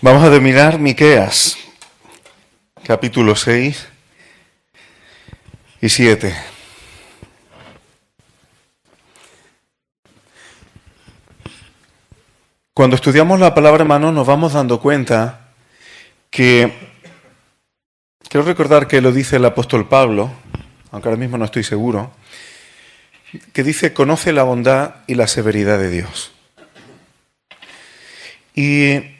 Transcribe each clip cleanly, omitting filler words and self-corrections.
Vamos a terminar Miqueas, capítulo 6 y 7. Cuando estudiamos la palabra, hermano, nos vamos dando cuenta que, quiero recordar que lo dice el apóstol Pablo, aunque ahora mismo no estoy seguro, que dice, conoce la bondad y la severidad de Dios. Y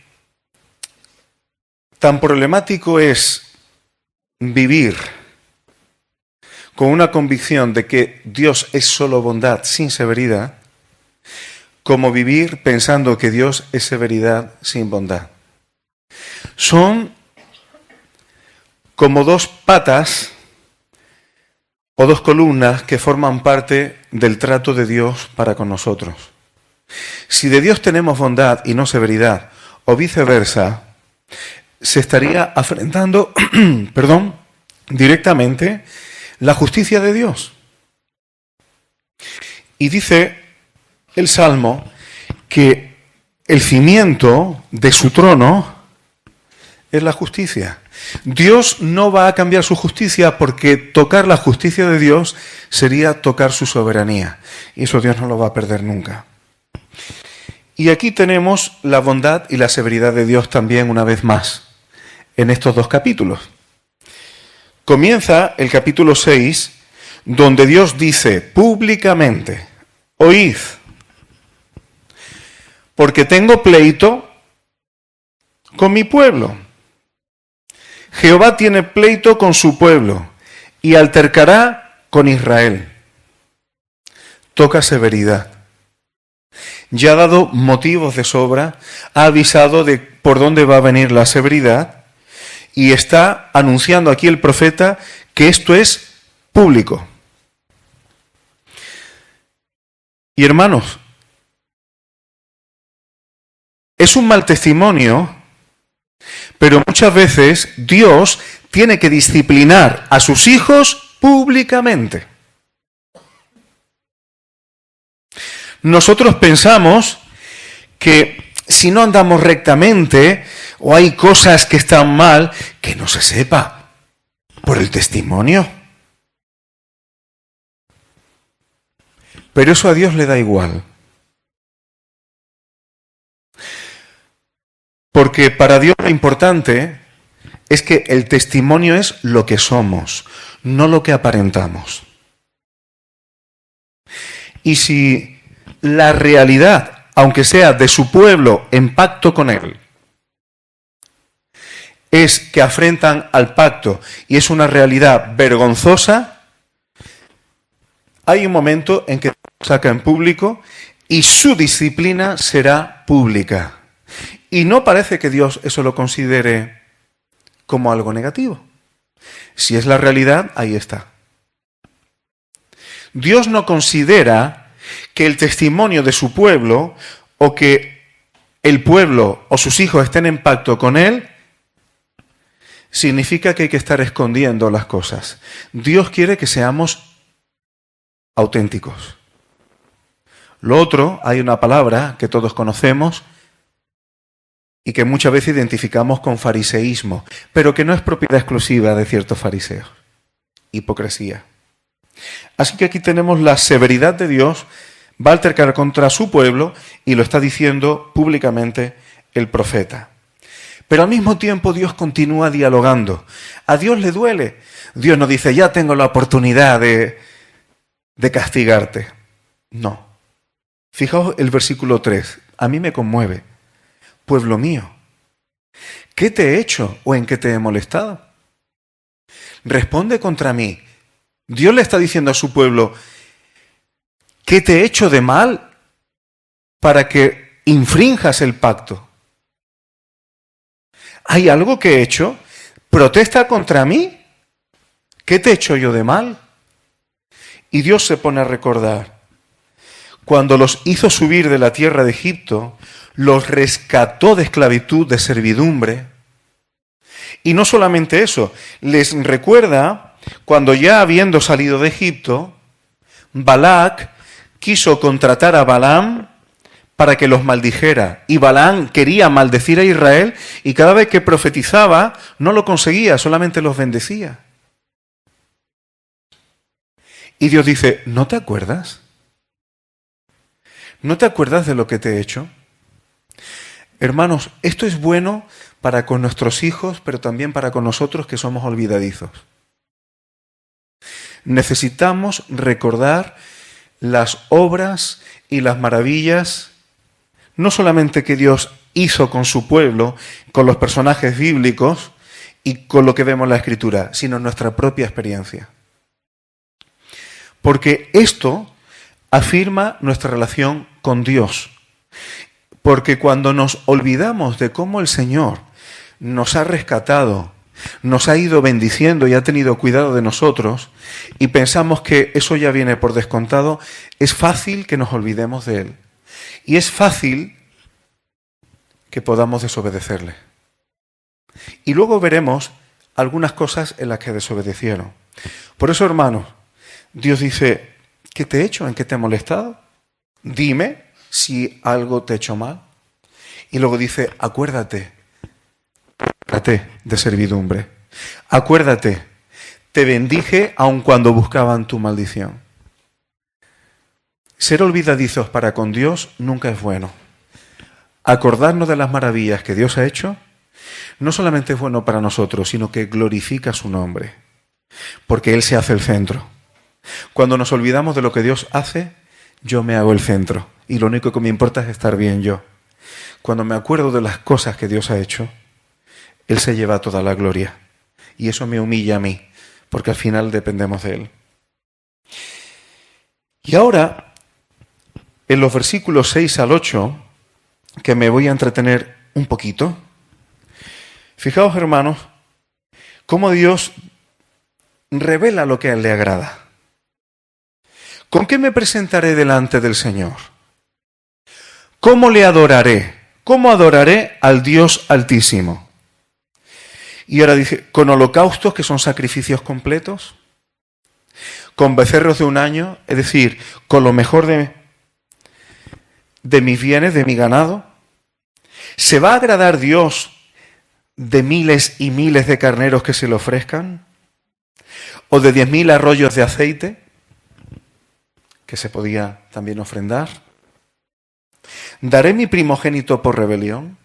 tan problemático es vivir con una convicción de que Dios es solo bondad sin severidad, como vivir pensando que Dios es severidad sin bondad. Son como dos patas o dos columnas que forman parte del trato de Dios para con nosotros. Si de Dios tenemos bondad y no severidad, o viceversa, se estaría afrentando, directamente la justicia de Dios. Y dice el Salmo que el cimiento de su trono es la justicia. Dios no va a cambiar su justicia porque tocar la justicia de Dios sería tocar su soberanía. Y eso Dios no lo va a perder nunca. Y aquí tenemos la bondad y la severidad de Dios también una vez más en estos dos capítulos. Comienza el capítulo 6, donde Dios dice públicamente, oíd, porque tengo pleito con mi pueblo. Jehová tiene pleito con su pueblo y altercará con Israel. Toca severidad. Ya ha dado motivos de sobra, ha avisado de por dónde va a venir la severidad y está anunciando aquí el profeta que esto es público. Y hermanos, es un mal testimonio, pero muchas veces Dios tiene que disciplinar a sus hijos públicamente. Nosotros pensamos que si no andamos rectamente o hay cosas que están mal, que no se sepa por el testimonio. Pero eso a Dios le da igual. Porque para Dios lo importante es que el testimonio es lo que somos, no lo que aparentamos. Y si la realidad, aunque sea de su pueblo en pacto con él, es que afrentan al pacto y es una realidad vergonzosa, hay un momento en que saca en público y su disciplina será pública. Y no parece que Dios eso lo considere como algo negativo. Si es la realidad, ahí está. Dios no considera que el testimonio de su pueblo o que el pueblo o sus hijos estén en pacto con él significa que hay que estar escondiendo las cosas. Dios quiere que seamos auténticos. Lo otro, hay una palabra que todos conocemos y que muchas veces identificamos con fariseísmo, pero que no es propiedad exclusiva de ciertos fariseos. Hipocresía. Así que aquí tenemos la severidad de Dios, va a altercar contra su pueblo y lo está diciendo públicamente el profeta. Pero al mismo tiempo Dios continúa dialogando. A Dios le duele. Dios no dice, ya tengo la oportunidad de castigarte. No. Fijaos el versículo 3. A mí me conmueve. Pueblo mío, ¿qué te he hecho o en qué te he molestado? Responde contra mí. Dios le está diciendo a su pueblo, ¿qué te he hecho de mal para que infrinjas el pacto? ¿Hay algo que he hecho? ¿Protesta contra mí? ¿Qué te he hecho yo de mal? Y Dios se pone a recordar. Cuando los hizo subir de la tierra de Egipto, los rescató de esclavitud, de servidumbre. Y no solamente eso, les recuerda cuando ya habiendo salido de Egipto, Balac quiso contratar a Balaam para que los maldijera. Y Balaam quería maldecir a Israel y cada vez que profetizaba no lo conseguía, solamente los bendecía. Y Dios dice, ¿no te acuerdas? ¿No te acuerdas de lo que te he hecho? Hermanos, esto es bueno para con nuestros hijos, pero también para con nosotros que somos olvidadizos. Necesitamos recordar las obras y las maravillas, no solamente que Dios hizo con su pueblo, con los personajes bíblicos y con lo que vemos en la Escritura, sino nuestra propia experiencia. Porque esto afirma nuestra relación con Dios. Porque cuando nos olvidamos de cómo el Señor nos ha rescatado, nos ha ido bendiciendo y ha tenido cuidado de nosotros, y pensamos que eso ya viene por descontado, es fácil que nos olvidemos de Él. Y es fácil que podamos desobedecerle. Y luego veremos algunas cosas en las que desobedecieron. Por eso, hermanos, Dios dice, ¿qué te he hecho? ¿En qué te he molestado? Dime si algo te he hecho mal. Y luego dice, acuérdate de servidumbre. Acuérdate, te bendije aun cuando buscaban tu maldición. Ser olvidadizos para con Dios nunca es bueno. Acordarnos de las maravillas que Dios ha hecho no solamente es bueno para nosotros, sino que glorifica su nombre, porque Él se hace el centro. Cuando nos olvidamos de lo que Dios hace, yo me hago el centro y lo único que me importa es estar bien yo. Cuando me acuerdo de las cosas que Dios ha hecho, Él se lleva toda la gloria y eso me humilla a mí, porque al final dependemos de Él. Y ahora, en los versículos 6 al 8, que me voy a entretener un poquito, fijaos, hermanos, cómo Dios revela lo que a Él le agrada. ¿Con qué me presentaré delante del Señor? ¿Cómo le adoraré? ¿Cómo adoraré al Dios Altísimo? Y ahora dice, con holocaustos que son sacrificios completos, con becerros de un año, es decir, con lo mejor de mis bienes, de mi ganado. ¿Se va a agradar Dios de miles y miles de carneros que se le ofrezcan? ¿O de 10.000 arroyos de aceite que se podía también ofrendar? ¿Daré mi primogénito por rebelión?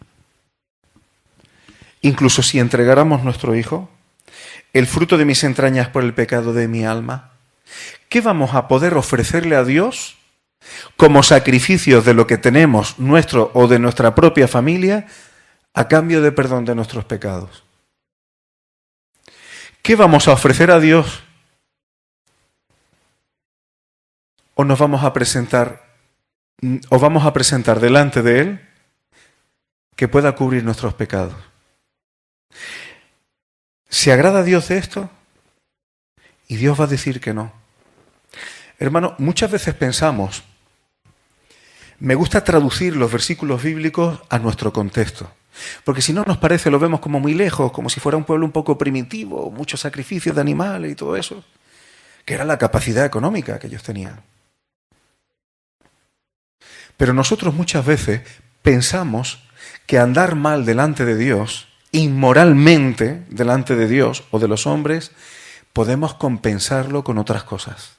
Incluso si entregáramos nuestro hijo, el fruto de mis entrañas por el pecado de mi alma, ¿qué vamos a poder ofrecerle a Dios como sacrificios de lo que tenemos nuestro o de nuestra propia familia a cambio de perdón de nuestros pecados? ¿Qué vamos a ofrecer a Dios? ¿O nos vamos a presentar delante de Él que pueda cubrir nuestros pecados? ¿Se agrada a Dios de esto? Y Dios va a decir que no. Hermano, muchas veces pensamos, me gusta traducir los versículos bíblicos a nuestro contexto, porque si no nos parece, lo vemos como muy lejos, como si fuera un pueblo un poco primitivo, muchos sacrificios de animales y todo eso, que era la capacidad económica que ellos tenían. Pero nosotros muchas veces pensamos que andar mal delante de Dios, inmoralmente delante de Dios o de los hombres, podemos compensarlo con otras cosas.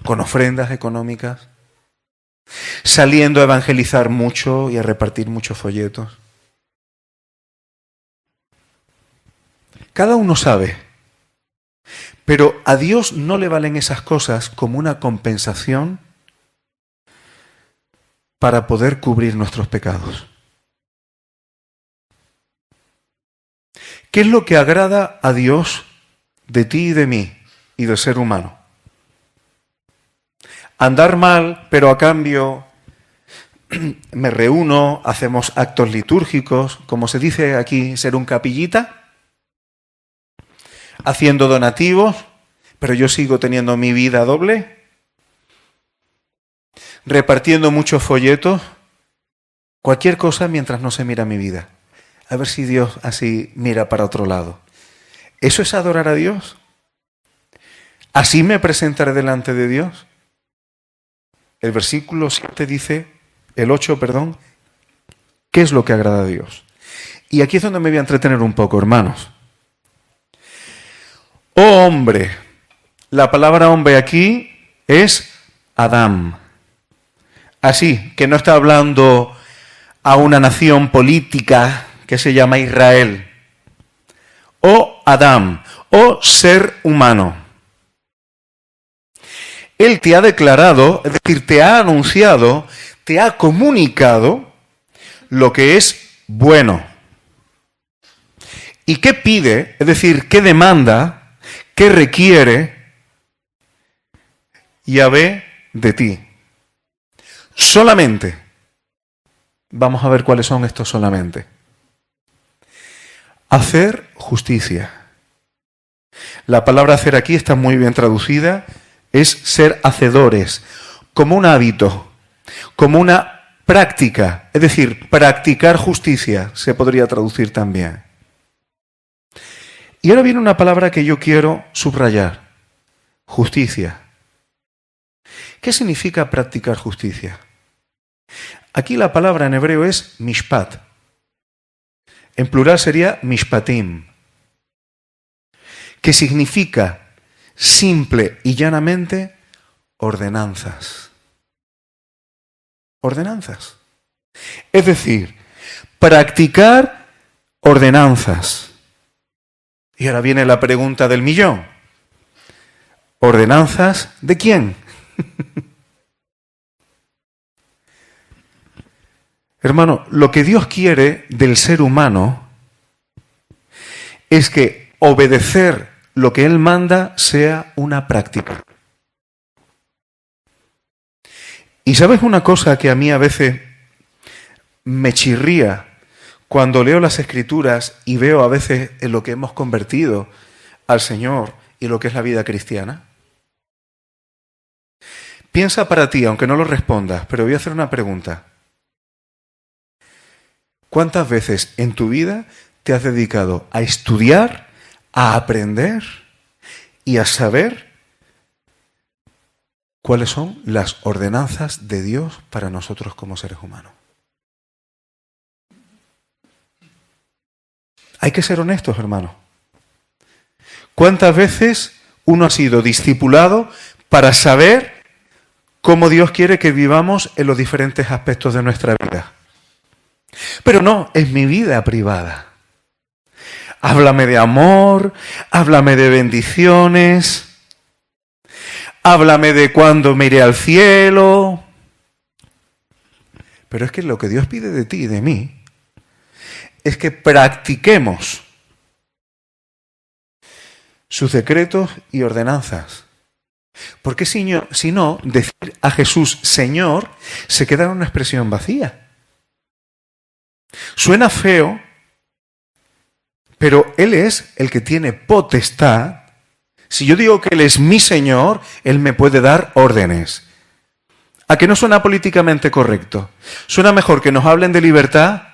Con ofrendas económicas, saliendo a evangelizar mucho y a repartir muchos folletos. Cada uno sabe, pero a Dios no le valen esas cosas como una compensación para poder cubrir nuestros pecados. ¿Qué es lo que agrada a Dios de ti y de mí y del ser humano? Andar mal, pero a cambio me reúno, hacemos actos litúrgicos, como se dice aquí, ser un capillita, haciendo donativos, pero yo sigo teniendo mi vida doble, repartiendo muchos folletos, cualquier cosa mientras no se mira mi vida. A ver si Dios así mira para otro lado. ¿Eso es adorar a Dios? ¿Así me presentaré delante de Dios? el versículo 7 dice, el 8, perdón, ¿qué es lo que agrada a Dios? Y aquí es donde me voy a entretener un poco, hermanos. Oh hombre, la palabra hombre aquí es Adán. Así que no está hablando a una nación política que se llama Israel. Oh Adán, oh ser humano. Él te ha declarado, es decir, te ha anunciado, te ha comunicado lo que es bueno. ¿Y qué pide? Es decir, ¿qué demanda? ¿Qué requiere Yahvé de ti? Solamente. Vamos a ver cuáles son estos solamente. Hacer justicia. La palabra hacer aquí está muy bien traducida. Es ser hacedores, como un hábito, como una práctica. Es decir, practicar justicia se podría traducir también. Y ahora viene una palabra que yo quiero subrayar. Justicia. ¿Qué significa practicar justicia? Aquí la palabra en hebreo es mishpat. En plural sería mishpatim, que significa simple y llanamente ordenanzas. Ordenanzas. Es decir, practicar ordenanzas. Y ahora viene la pregunta del millón. ¿Ordenanzas de quién? Hermano, lo que Dios quiere del ser humano es que obedecer lo que Él manda sea una práctica. Y ¿sabes una cosa que a mí a veces me chirría cuando leo las Escrituras y veo a veces en lo que hemos convertido al Señor y lo que es la vida cristiana? Piensa para ti, aunque no lo respondas, pero voy a hacer una pregunta. ¿Cuántas veces en tu vida te has dedicado a estudiar, a aprender y a saber cuáles son las ordenanzas de Dios para nosotros como seres humanos? Hay que ser honestos, hermanos. ¿Cuántas veces uno ha sido discipulado para saber cómo Dios quiere que vivamos en los diferentes aspectos de nuestra vida? Pero no, es mi vida privada. Háblame de amor, háblame de bendiciones, háblame de cuándo me iré al cielo. Pero es que lo que Dios pide de ti y de mí es que practiquemos sus decretos y ordenanzas. Porque si no, decir a Jesús Señor se queda en una expresión vacía. Suena feo, pero Él es el que tiene potestad. Si yo digo que Él es mi Señor, Él me puede dar órdenes. ¿A que no suena políticamente correcto? Suena mejor que nos hablen de libertad,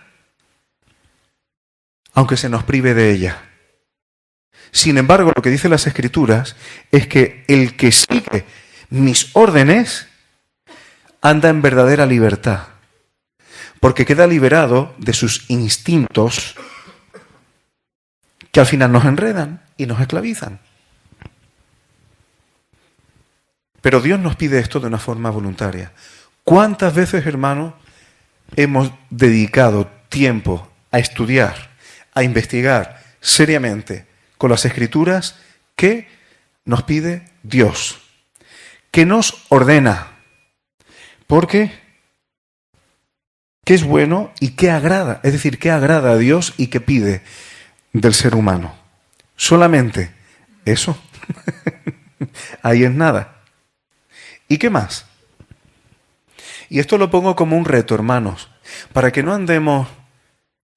aunque se nos prive de ella. Sin embargo, lo que dicen las Escrituras es que el que sigue mis órdenes anda en verdadera libertad, porque queda liberado de sus instintos que al final nos enredan y nos esclavizan. Pero Dios nos pide esto de una forma voluntaria. ¿Cuántas veces, hermanos, hemos dedicado tiempo a estudiar, a investigar seriamente con las Escrituras qué nos pide Dios, qué nos ordena? Porque qué es bueno y qué agrada, es decir, qué agrada a Dios y qué pide del ser humano. Solamente eso. Ahí es nada. ¿Y qué más? Y esto lo pongo como un reto, hermanos, para que no andemos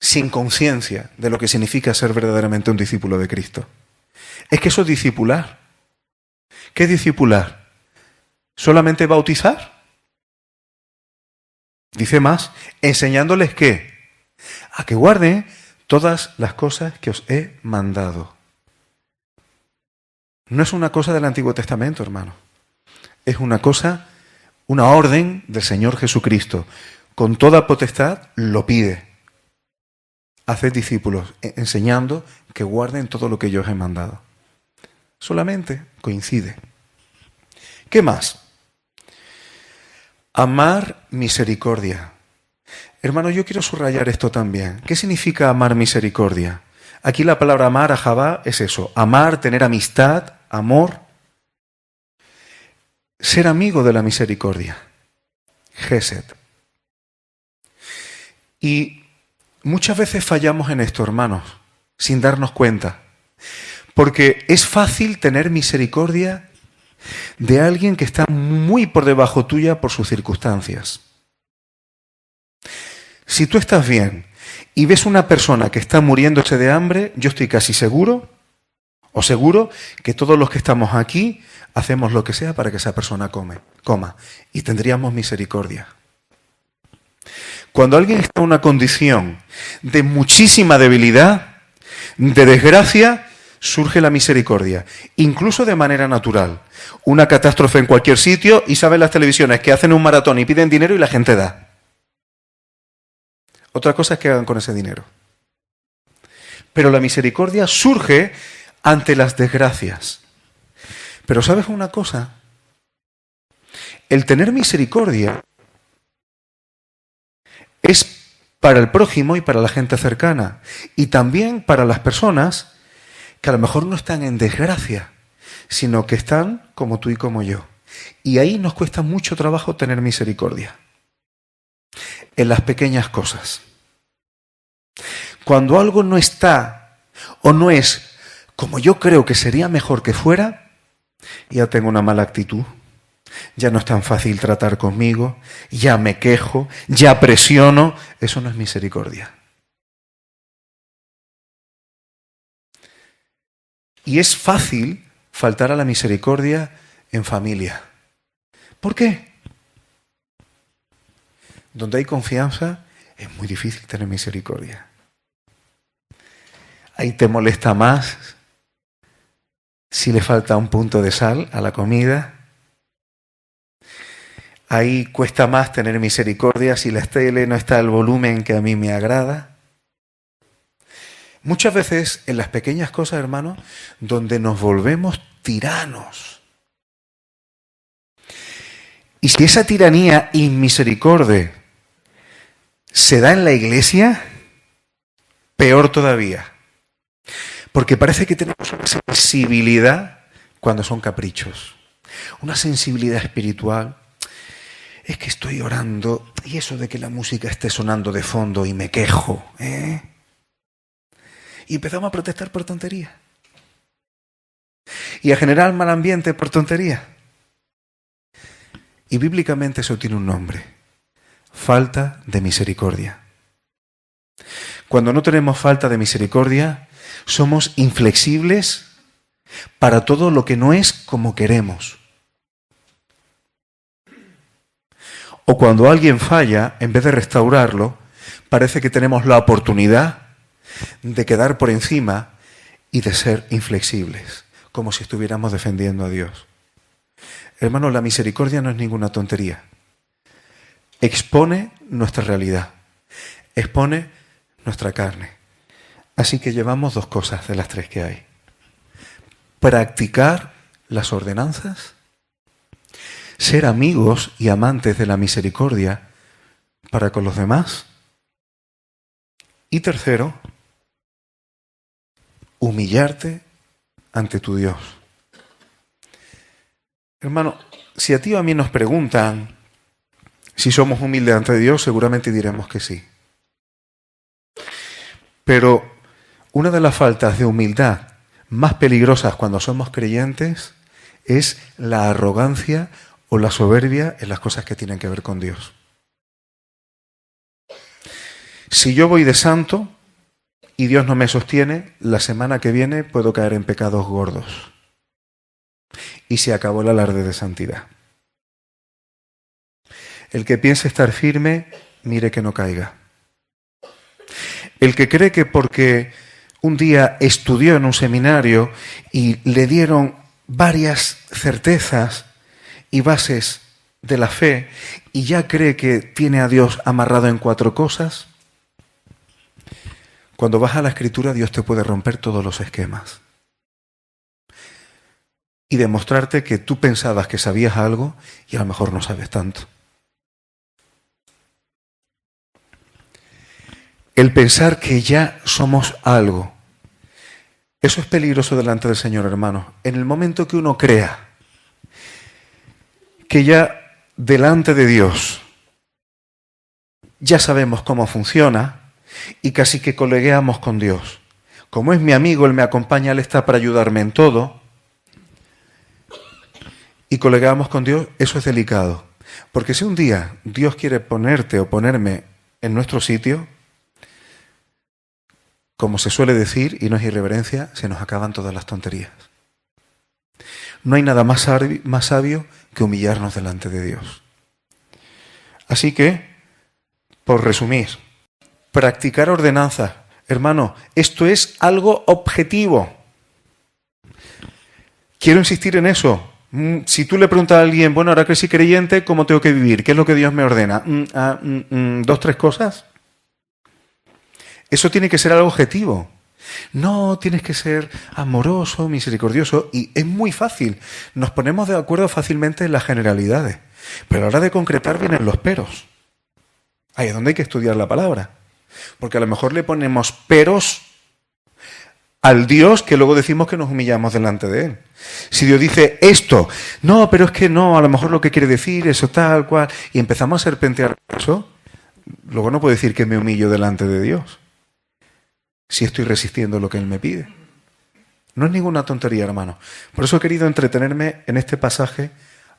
sin conciencia de lo que significa ser verdaderamente un discípulo de Cristo. Es que eso es discipular. ¿Qué es discipular? ¿Solamente bautizar? Dice más, enseñándoles ¿qué? A que guarden todas las cosas que os he mandado. No es una cosa del Antiguo Testamento, hermano. Es una cosa una orden del Señor Jesucristo. Con toda potestad lo pide. Haced discípulos, enseñando que guarden todo lo que yo os he mandado. Solamente coincide. ¿Qué más? Amar misericordia. Hermano, yo quiero subrayar esto también. ¿Qué significa amar misericordia? Aquí la palabra amar, ahavá, es eso. Amar, tener amistad, amor. Ser amigo de la misericordia. Gesed. Y muchas veces fallamos en esto, hermanos, sin darnos cuenta. Porque es fácil tener misericordia de alguien que está muy por debajo tuya por sus circunstancias. Si tú estás bien y ves una persona que está muriéndose de hambre, yo estoy casi seguro que todos los que estamos aquí hacemos lo que sea para que esa persona coma y tendríamos misericordia. Cuando alguien está en una condición de muchísima debilidad, de desgracia, surge la misericordia, incluso de manera natural. Una catástrofe en cualquier sitio y saben las televisiones que hacen un maratón y piden dinero y la gente da. Otra cosa es que hagan con ese dinero. Pero la misericordia surge ante las desgracias. Pero ¿sabes una cosa? El tener misericordia es para el prójimo y para la gente cercana. Y también para las personas que a lo mejor no están en desgracia, sino que están como tú y como yo. Y ahí nos cuesta mucho trabajo tener misericordia. En las pequeñas cosas. Cuando algo no está o no es como yo creo que sería mejor que fuera, ya tengo una mala actitud. Ya no es tan fácil tratar conmigo, ya me quejo, ya presiono. Eso no es misericordia. Y es fácil faltar a la misericordia en familia. ¿Por qué? Donde hay confianza es muy difícil tener misericordia. Ahí te molesta más si le falta un punto de sal a la comida. Ahí cuesta más tener misericordia si la tele no está al volumen que a mí me agrada. Muchas veces en las pequeñas cosas, hermano, donde nos volvemos tiranos. Y si esa tiranía inmisericordia se da en la iglesia, peor todavía. Porque parece que tenemos una sensibilidad cuando son caprichos. Una sensibilidad espiritual. Es que estoy orando y eso de que la música esté sonando de fondo y me quejo, Y empezamos a protestar por tontería. Y a generar mal ambiente por tontería. Y bíblicamente eso tiene un nombre. Falta de misericordia. Cuando no tenemos falta de misericordia, somos inflexibles para todo lo que no es como queremos. O cuando alguien falla, en vez de restaurarlo, parece que tenemos la oportunidad de quedar por encima y de ser inflexibles, como si estuviéramos defendiendo a Dios. Hermanos, la misericordia no es ninguna tontería. Expone nuestra realidad, expone nuestra carne. Así que llevamos dos cosas de las tres que hay. Practicar las ordenanzas, ser amigos y amantes de la misericordia para con los demás. Y tercero, humillarte ante tu Dios. Hermano, si a ti o a mí nos preguntan si somos humildes ante Dios, seguramente diremos que sí. Pero una de las faltas de humildad más peligrosas cuando somos creyentes es la arrogancia o la soberbia en las cosas que tienen que ver con Dios. Si yo voy de santo y Dios no me sostiene, la semana que viene puedo caer en pecados gordos. Y se acabó el alarde de santidad. El que piense estar firme, mire que no caiga. El que cree que porque un día estudió en un seminario y le dieron varias certezas y bases de la fe y ya cree que tiene a Dios amarrado en 4 cosas, cuando vas a la Escritura Dios te puede romper todos los esquemas y demostrarte que tú pensabas que sabías algo y a lo mejor no sabes tanto. El pensar que ya somos algo, eso es peligroso delante del Señor, hermano. En el momento que uno crea que ya delante de Dios ya sabemos cómo funciona y casi que colegueamos con Dios. Como es mi amigo, Él me acompaña, Él está para ayudarme en todo. Y colegueamos con Dios, eso es delicado. Porque si un día Dios quiere ponerte o ponerme en nuestro sitio, como se suele decir, y no es irreverencia, se nos acaban todas las tonterías. No hay nada más sabio que humillarnos delante de Dios. Así que, por resumir, practicar ordenanzas. Hermano, esto es algo objetivo. Quiero insistir en eso. Si tú le preguntas a alguien, bueno, ahora que soy creyente, ¿cómo tengo que vivir? ¿Qué es lo que Dios me ordena? 2, 3 cosas. Eso tiene que ser algo objetivo. No, tienes que ser amoroso, misericordioso. Y es muy fácil. Nos ponemos de acuerdo fácilmente en las generalidades. Pero a la hora de concretar vienen los peros. Ahí es donde hay que estudiar la palabra. Porque a lo mejor le ponemos peros al Dios que luego decimos que nos humillamos delante de Él. Si Dios dice esto, no, pero es que no, a lo mejor lo que quiere decir, eso tal cual, y empezamos a serpentear eso, luego no puedo decir que me humillo delante de Dios, si estoy resistiendo lo que Él me pide. No es ninguna tontería, hermano. Por eso he querido entretenerme en este pasaje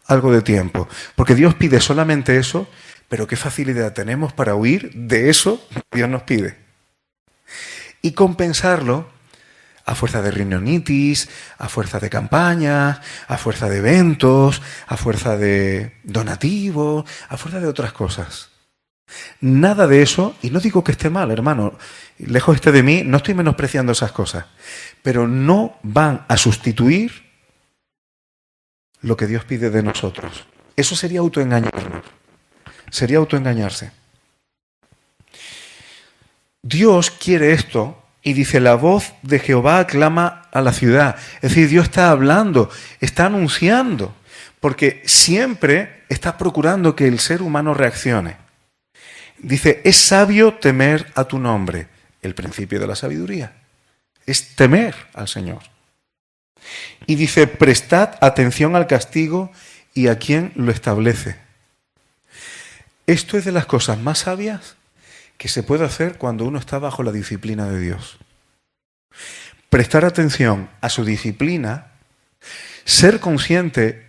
algo de tiempo, porque Dios pide solamente eso, pero qué facilidad tenemos para huir de eso que Dios nos pide. Y compensarlo a fuerza de riñonitis, a fuerza de campañas, a fuerza de eventos, a fuerza de donativos, a fuerza de otras cosas. Nada de eso, y no digo que esté mal, hermano, lejos esté de mí, no estoy menospreciando esas cosas, pero no van a sustituir lo que Dios pide de nosotros. Eso sería autoengañarnos, sería autoengañarse. Dios quiere esto. Y dice, la voz de Jehová clama a la ciudad. Es decir, Dios está hablando, está anunciando, porque siempre está procurando que el ser humano reaccione. Dice, es sabio temer a tu nombre. El principio de la sabiduría es temer al Señor. Y dice, prestad atención al castigo y a quien lo establece. Esto es de las cosas más sabias que se puede hacer cuando uno está bajo la disciplina de Dios. Prestar atención a su disciplina, ser consciente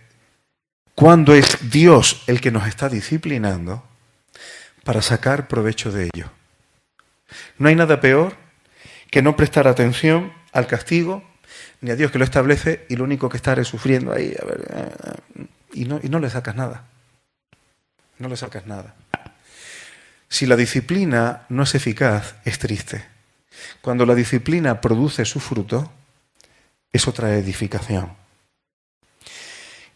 cuando es Dios el que nos está disciplinando para sacar provecho de ello. No hay nada peor que no prestar atención al castigo ni a Dios que lo establece y lo único que estar es sufriendo ahí y no le sacas nada. No le sacas nada. Si la disciplina no es eficaz, es triste. Cuando la disciplina produce su fruto, eso trae edificación.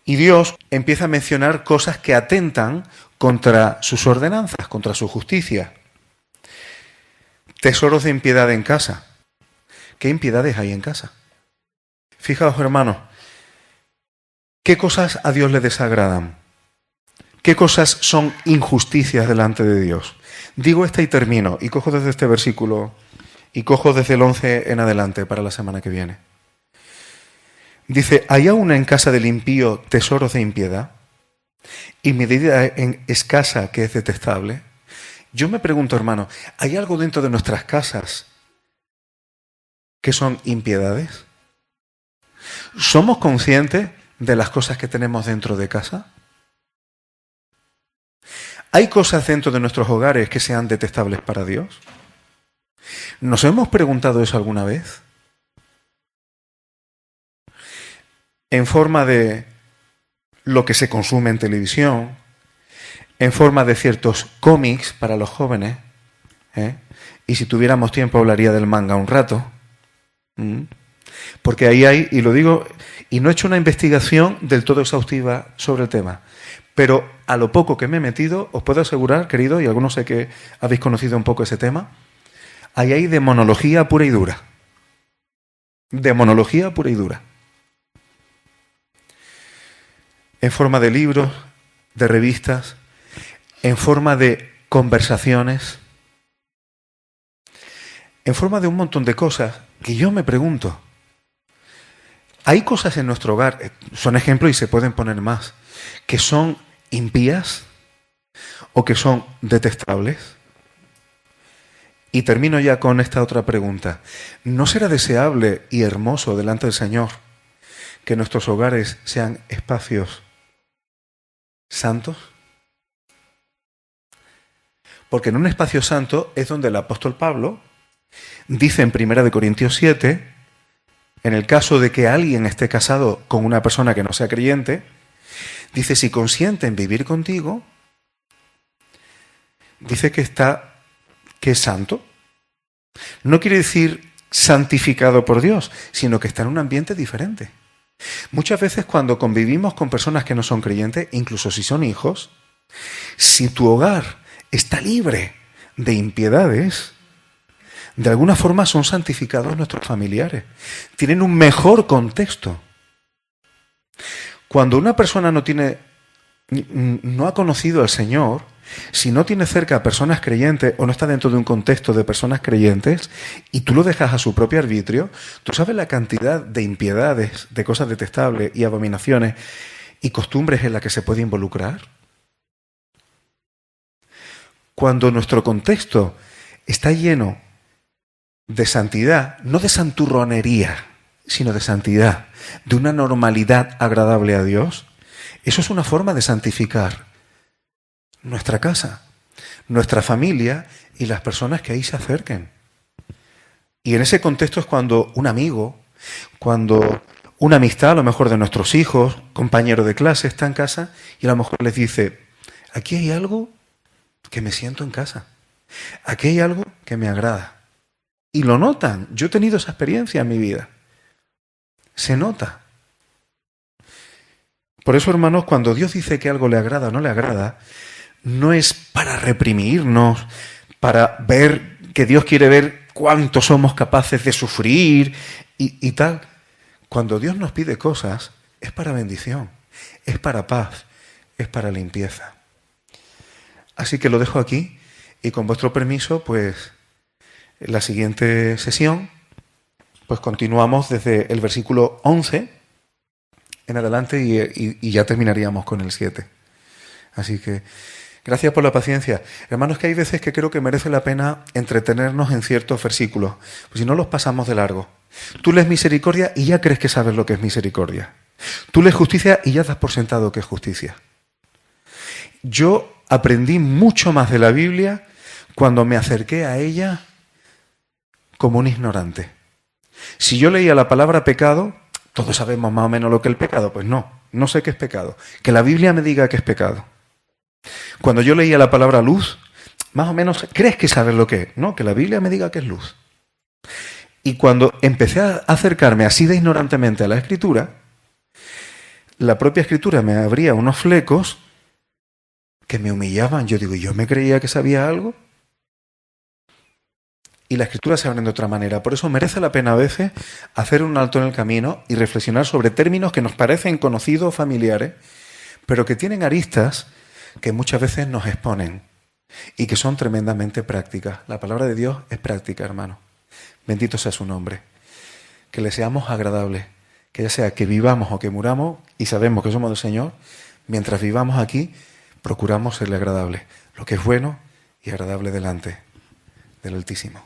Y Dios empieza a mencionar cosas que atentan contra sus ordenanzas, contra su justicia. Tesoros de impiedad en casa. ¿Qué impiedades hay en casa? Fijaos, hermanos, ¿qué cosas a Dios le desagradan? ¿Qué cosas son injusticias delante de Dios? Digo esta y termino, y cojo desde este versículo, y cojo desde el 11 en adelante para la semana que viene. Dice, ¿hay aún en casa del impío tesoros de impiedad? ¿Y medida escasa que es detestable? Yo me pregunto, hermano, ¿hay algo dentro de nuestras casas que son impiedades? ¿Somos conscientes de las cosas que tenemos dentro de casa? ¿Hay cosas dentro de nuestros hogares que sean detestables para Dios? ¿Nos hemos preguntado eso alguna vez? En forma de lo que se consume en televisión, en forma de ciertos cómics para los jóvenes, y si tuviéramos tiempo hablaría del manga un rato, porque ahí hay, y lo digo, y no he hecho una investigación del todo exhaustiva sobre el tema, Pero a lo poco que me he metido, os puedo asegurar, querido, y algunos sé que habéis conocido un poco ese tema, ahí hay demonología pura y dura. Demonología pura y dura. En forma de libros, de revistas, en forma de conversaciones, en forma de un montón de cosas que yo me pregunto. Hay cosas en nuestro hogar, son ejemplos y se pueden poner más, que son impías o que son detestables. Y termino ya con esta otra pregunta. ¿No será deseable y hermoso delante del Señor que nuestros hogares sean espacios santos? Porque en un espacio santo es donde el apóstol Pablo dice en 1 Corintios 7, en el caso de que alguien esté casado con una persona que no sea creyente, dice, si consiente en vivir contigo, dice que es santo. No quiere decir santificado por Dios, sino que está en un ambiente diferente. Muchas veces cuando convivimos con personas que no son creyentes, incluso si son hijos, si tu hogar está libre de impiedades, de alguna forma son santificados nuestros familiares. Tienen un mejor contexto. Cuando una persona no ha conocido al Señor, si no tiene cerca a personas creyentes o no está dentro de un contexto de personas creyentes y tú lo dejas a su propio arbitrio, tú sabes la cantidad de impiedades, de cosas detestables y abominaciones y costumbres en las que se puede involucrar. Cuando nuestro contexto está lleno de santidad, no de santurronería, sino de santidad, de una normalidad agradable a Dios, eso es una forma de santificar nuestra casa, nuestra familia y las personas que ahí se acerquen. Y en ese contexto es cuando un amigo, cuando una amistad, a lo mejor de nuestros hijos, compañero de clase, está en casa y a lo mejor les dice, aquí hay algo que me siento en casa, aquí hay algo que me agrada. Y lo notan. Yo he tenido esa experiencia en mi vida. Se nota. Por eso, hermanos, cuando Dios dice que algo le agrada o no le agrada, no es para reprimirnos, para ver que Dios quiere ver cuánto somos capaces de sufrir y tal. Cuando Dios nos pide cosas, es para bendición, es para paz, es para limpieza. Así que lo dejo aquí y con vuestro permiso, pues en la siguiente sesión, pues continuamos desde el versículo 11 en adelante y ya terminaríamos con el 7. Así que gracias por la paciencia. Hermanos, que hay veces que creo que merece la pena entretenernos en ciertos versículos, pues si no los pasamos de largo. Tú lees misericordia y ya crees que sabes lo que es misericordia. Tú lees justicia y ya das por sentado que es justicia. Yo aprendí mucho más de la Biblia cuando me acerqué a ella como un ignorante. Si yo leía la palabra pecado, todos sabemos más o menos lo que es el pecado. Pues no sé qué es pecado. Que la Biblia me diga que es pecado. Cuando yo leía la palabra luz, más o menos crees que sabes lo que es. No, que la Biblia me diga que es luz. Y cuando empecé a acercarme así de ignorantemente a la Escritura, la propia Escritura me abría unos flecos que me humillaban. Yo digo, ¿yo me creía que sabía algo? Y la Escritura se abre de otra manera. Por eso merece la pena a veces hacer un alto en el camino y reflexionar sobre términos que nos parecen conocidos o familiares, pero que tienen aristas que muchas veces nos exponen y que son tremendamente prácticas. La palabra de Dios es práctica, hermano. Bendito sea su nombre. Que le seamos agradables, que ya sea que vivamos o que muramos y sabemos que somos del Señor, mientras vivamos aquí, procuramos serle agradables, lo que es bueno y agradable delante del Altísimo.